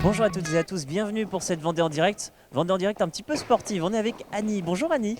Bonjour à toutes et à tous, bienvenue pour cette Vendée en direct. Vendée en direct un petit peu sportive, on est avec Annie. Bonjour Annie.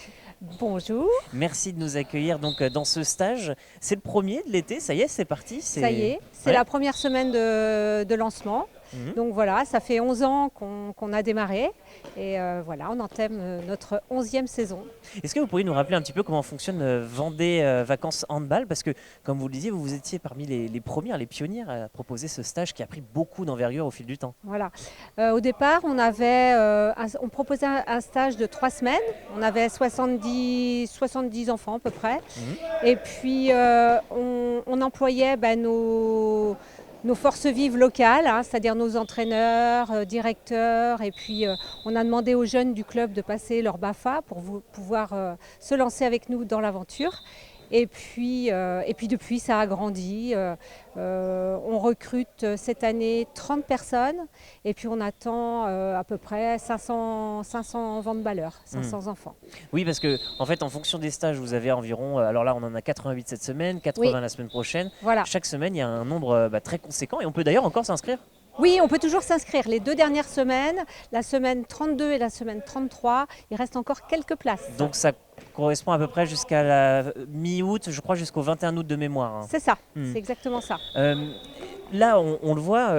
Bonjour, Merci de nous accueillir donc dans ce stage. C'est le premier de l'été, ça y est, c'est parti. ça y est, c'est Ouais. la première semaine de lancement. Mhm. Donc voilà, ça fait 11 ans qu'on a démarré et voilà, on entame notre 11e saison. Est-ce que vous pourriez nous rappeler un petit peu comment fonctionne Vendée Vacances Handball? Parce que comme vous le disiez, vous étiez parmi les premières, les pionnières à proposer ce stage qui a pris beaucoup d'envergure au fil du temps. Voilà. Au départ, on proposait un stage de 3 semaines. On avait 70 enfants à peu près. Mhm. Et puis on employait nos forces vives locales, hein, c'est-à-dire nos entraîneurs, directeurs. Et puis on a demandé aux jeunes du club de passer leur BAFA pour pouvoir se lancer avec nous dans l'aventure. Et puis depuis, ça a grandi. On recrute cette année 30 personnes et puis on attend à peu près 500 handballeurs, 500 enfants. Oui, parce que en fait, en fonction des stages, vous avez environ, alors là, on en a 88 cette semaine, 80 Oui, la semaine prochaine. voilà. Chaque semaine, il y a un nombre très conséquent et on peut d'ailleurs encore s'inscrire. Oui, on peut toujours s'inscrire. Les 2 dernières semaines, la semaine 32 et la semaine 33, il reste encore quelques places. Donc ça correspond à peu près jusqu'à la mi-août, je crois jusqu'au 21 août de mémoire, hein. C'est ça, Hmm. c'est exactement ça. Là, on le voit,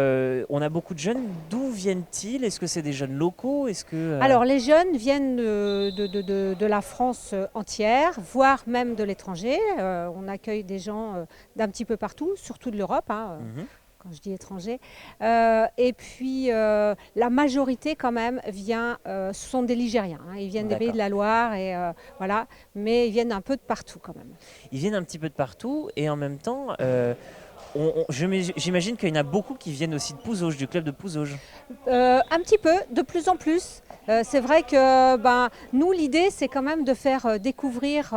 on a beaucoup de jeunes. D'où viennent-ils? Est-ce que c'est des jeunes locaux? Est-ce que Alors les jeunes viennent de la France entière, voire même de l'étranger. On accueille des gens d'un petit peu partout, surtout de l'Europe, hein, Mhm. quand je dis étranger. Et puis la majorité quand même vient, ce sont des Ligériens, hein. Ils viennent des Pays de la Loire et voilà, mais ils viennent un peu de partout quand même. Ils viennent un petit peu de partout et en même temps, j'imagine qu'il y en a beaucoup qui viennent aussi de Pouzauges, du club de Pouzauges. Un petit peu, de plus en plus. C'est vrai que nous, l'idée, c'est quand même de faire découvrir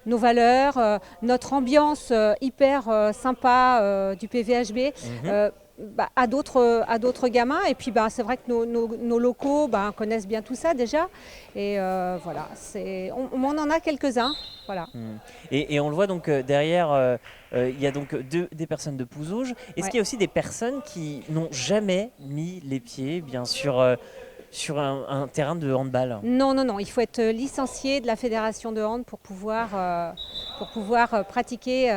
nos valeurs, notre ambiance hyper sympa du PVHB. Mhm. À d'autres gamins. Et puis c'est vrai que nos locaux connaissent bien tout ça déjà. Et voilà, on en a quelques-uns. Voilà. Hmm. Et on le voit donc derrière, il y a donc des personnes de Pouzauges. Est-ce Ouais. qu'il y a aussi des personnes qui n'ont jamais mis les pieds, bien sûr, sur un terrain de handball? Non, non, non, il faut être licencié de la fédération de hand pour pouvoir pratiquer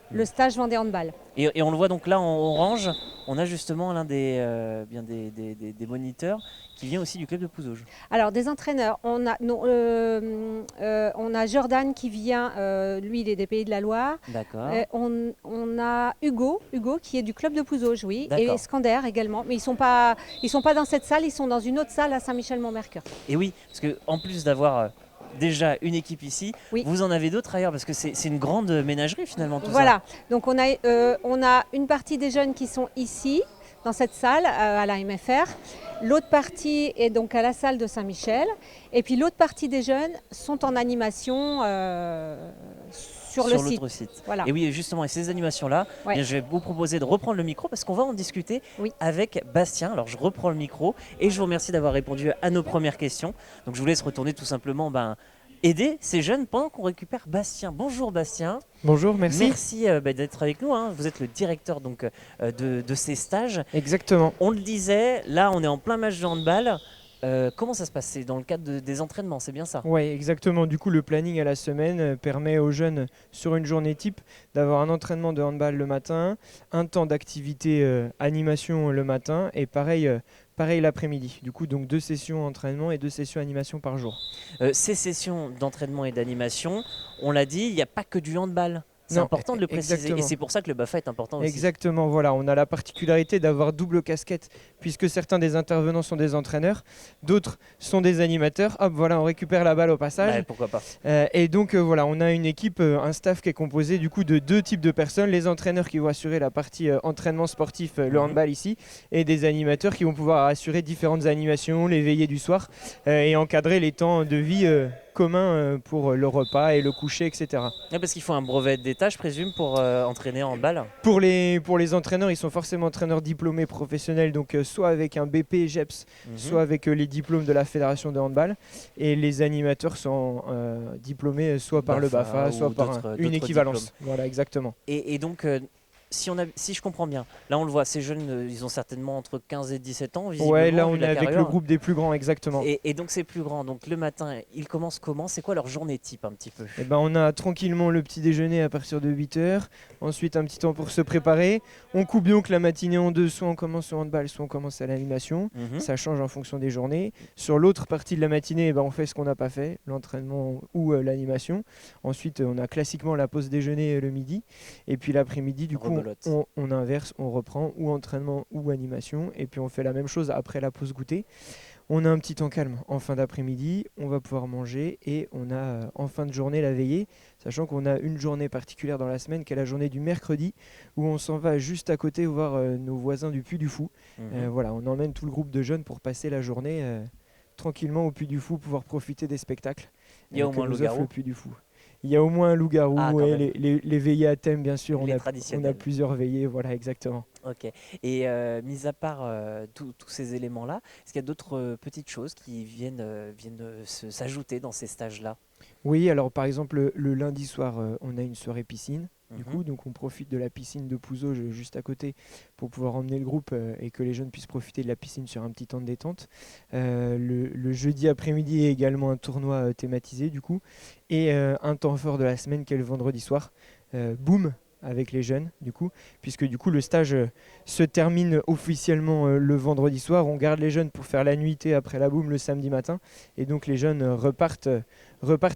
le stage Vendée Handball. Et on le voit donc là en orange, on a justement l'un des moniteurs qui vient aussi du club de Pouzauges. Alors des entraîneurs, on a Jordan qui vient, lui il est des Pays de la Loire. D'accord. On a Hugo qui est du club de Pouzauges, oui, et D'accord. Skander également. Mais ils sont pas dans cette salle, ils sont dans une autre salle à Saint-Michel-Mont-Mercure. Et oui, parce que en plus d'avoir déjà une équipe ici, Oui. vous en avez d'autres ailleurs, parce que c'est une grande ménagerie finalement tout Voilà, donc on a une partie des jeunes qui sont ici, dans cette salle, à la MFR. L'autre partie est donc à la salle de Saint-Michel. Et puis l'autre partie des jeunes sont en animation sur le site. l'autre site. Voilà. Et oui, justement, et ces animations-là, Ouais. bien, je vais vous proposer de reprendre le micro parce qu'on va en discuter Oui. avec Bastien. Alors je reprends le micro et je vous remercie d'avoir répondu à nos premières questions. Donc je vous laisse retourner tout simplement aider ces jeunes pendant qu'on récupère Bastien. Bonjour Bastien. Bonjour, merci. Merci d'être avec nous, hein. Vous êtes le directeur donc, de ces stages. Exactement. On le disait, là on est en plein match de handball. Comment ça se passe? C'est dans le cadre des entraînements, c'est bien ça? Oui, exactement. Du coup, le planning à la semaine permet aux jeunes, sur une journée type, d'avoir un entraînement de handball le matin, un temps d'activité animation le matin et pareil l'après-midi. Du coup, donc 2 sessions entraînement et 2 sessions animation par jour. Ces sessions d'entraînement et d'animation, on l'a dit, il n'y a pas que du handball. C'est Non, important de le préciser. exactement. Et c'est pour ça que le BAFA est important aussi. Exactement, voilà. On a la particularité d'avoir double casquette puisque certains des intervenants sont des entraîneurs, d'autres sont des animateurs. Hop, voilà, on récupère la balle au passage. Ouais, pourquoi pas. Et donc voilà, on a une équipe, un staff qui est composé du coup de 2 types de personnes, les entraîneurs qui vont assurer la partie entraînement sportif, le handball ici, et des animateurs qui vont pouvoir assurer différentes animations, les veillées du soir et encadrer les temps de vie communs pour le repas et le coucher, etc. Ouais, parce qu'il faut un brevet d'État, je présume, pour entraîner en handball. Pour les entraîneurs, ils sont forcément entraîneurs diplômés professionnels, donc soit avec un BP GEPS, soit avec les diplômes de la fédération de handball. Et les animateurs sont diplômés soit par le BAFA, soit par une équivalence. diplômes. Voilà, exactement. Et donc, si je comprends bien, là on le voit, ces jeunes, ils ont certainement entre 15 et 17 ans, visiblement. Ouais, là vu on est la avec le carrure. groupe des plus grands, exactement. Et donc c'est plus grand. Donc le matin, ils commencent comment? C'est quoi leur journée type un petit peu? Eh ben, on a tranquillement le petit déjeuner à partir de 8 h. Ensuite, un petit temps pour se préparer. On coupe donc la matinée en deux. Soit on commence au handball, soit on commence à l'animation. Mhm. Ça change en fonction des journées. Sur l'autre partie de la matinée, eh ben, on fait ce qu'on n'a pas fait, l'entraînement ou l'animation. Ensuite, on a classiquement la pause déjeuner le midi. Et puis l'après-midi, du coup, Rebelote. on inverse, on reprend ou entraînement ou animation. Et puis on fait la même chose après la pause goûter. On a un petit temps calme en fin d'après-midi, on va pouvoir manger et on a en fin de journée la veillée, sachant qu'on a une journée particulière dans la semaine qui est la journée du mercredi où on s'en va juste à côté voir nos voisins du Puy du Fou. Mhm. Voilà, on emmène tout le groupe de jeunes pour passer la journée tranquillement au Puy du Fou, pouvoir profiter des spectacles Il y a au que moins nous offre loup-garou. le Puy du Fou. Il y a au moins un loup-garou, Ah, quand ouais, même. les veillées à thème bien sûr, Les on a traditionnels. plusieurs veillées, voilà exactement. Ok. Et mis à part tous ces éléments-là, est-ce qu'il y a d'autres petites choses qui viennent s'ajouter dans ces stages-là? Oui, alors par exemple le lundi soir, on a une soirée piscine. Du Mhm. coup, donc on profite de la piscine de Pouzauges juste à côté pour pouvoir emmener le groupe et que les jeunes puissent profiter de la piscine sur un petit temps de détente. Le jeudi après-midi est également un tournoi thématisé du coup et un temps fort de la semaine qui est le vendredi soir. Boom avec les jeunes du coup, puisque du coup le stage se termine officiellement le vendredi soir. On garde les jeunes pour faire la nuitée après la boom le samedi matin et donc les jeunes repartent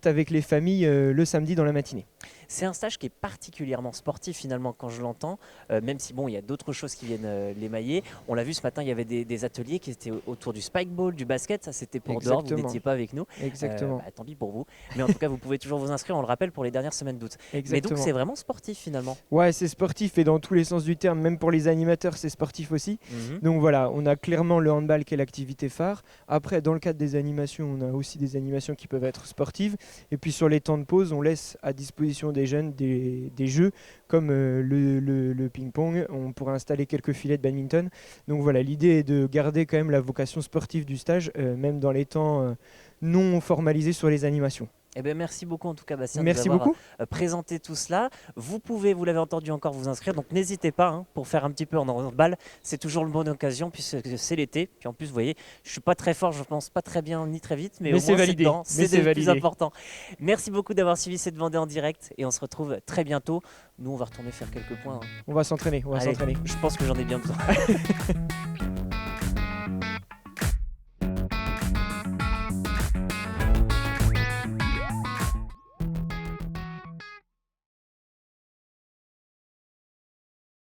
avec les familles le samedi dans la matinée. C'est un stage qui est particulièrement sportif finalement quand je l'entends, même si bon il y a d'autres choses qui viennent l'émailler. On l'a vu ce matin, il y avait des ateliers qui étaient autour du spike ball, du basket, ça c'était pour dehors, vous Exactement. n'étiez pas avec nous. Exactement. Tant pis pour vous. Mais en tout cas vous pouvez toujours vous inscrire, on le rappelle, pour les dernières semaines d'août. Mais donc Exactement. c'est vraiment sportif finalement. Ouais, c'est sportif et dans tous les sens du terme, même pour les animateurs, c'est sportif aussi. Mhm. Donc voilà, on a clairement le handball qui est l'activité phare. Après, dans le cadre des animations, on a aussi des animations qui peuvent être sportives. Et puis sur les temps de pause, on laisse à disposition des jeunes des jeux comme le ping-pong. On pourra installer quelques filets de badminton. Donc voilà, l'idée est de garder quand même la vocation sportive du stage, même dans les temps non formalisés sur les animations. Eh bien, merci beaucoup en tout cas Bastien de Merci nous avoir beaucoup. présenté tout cela. Vous pouvez, vous l'avez entendu encore, vous inscrire, donc n'hésitez pas pour faire un petit peu en handball. C'est toujours une bonne occasion puisque c'est l'été. Puis en plus, vous voyez, je suis pas très fort, je pense pas très bien ni très vite, mais au c'est moins validé. dedans. Mais C'est c'est le plus validé. important. Merci beaucoup d'avoir suivi cette Vendée en direct et on se retrouve très bientôt. Nous, on va retourner faire quelques points. On va s'entraîner. Allez, je pense que j'en ai bien besoin.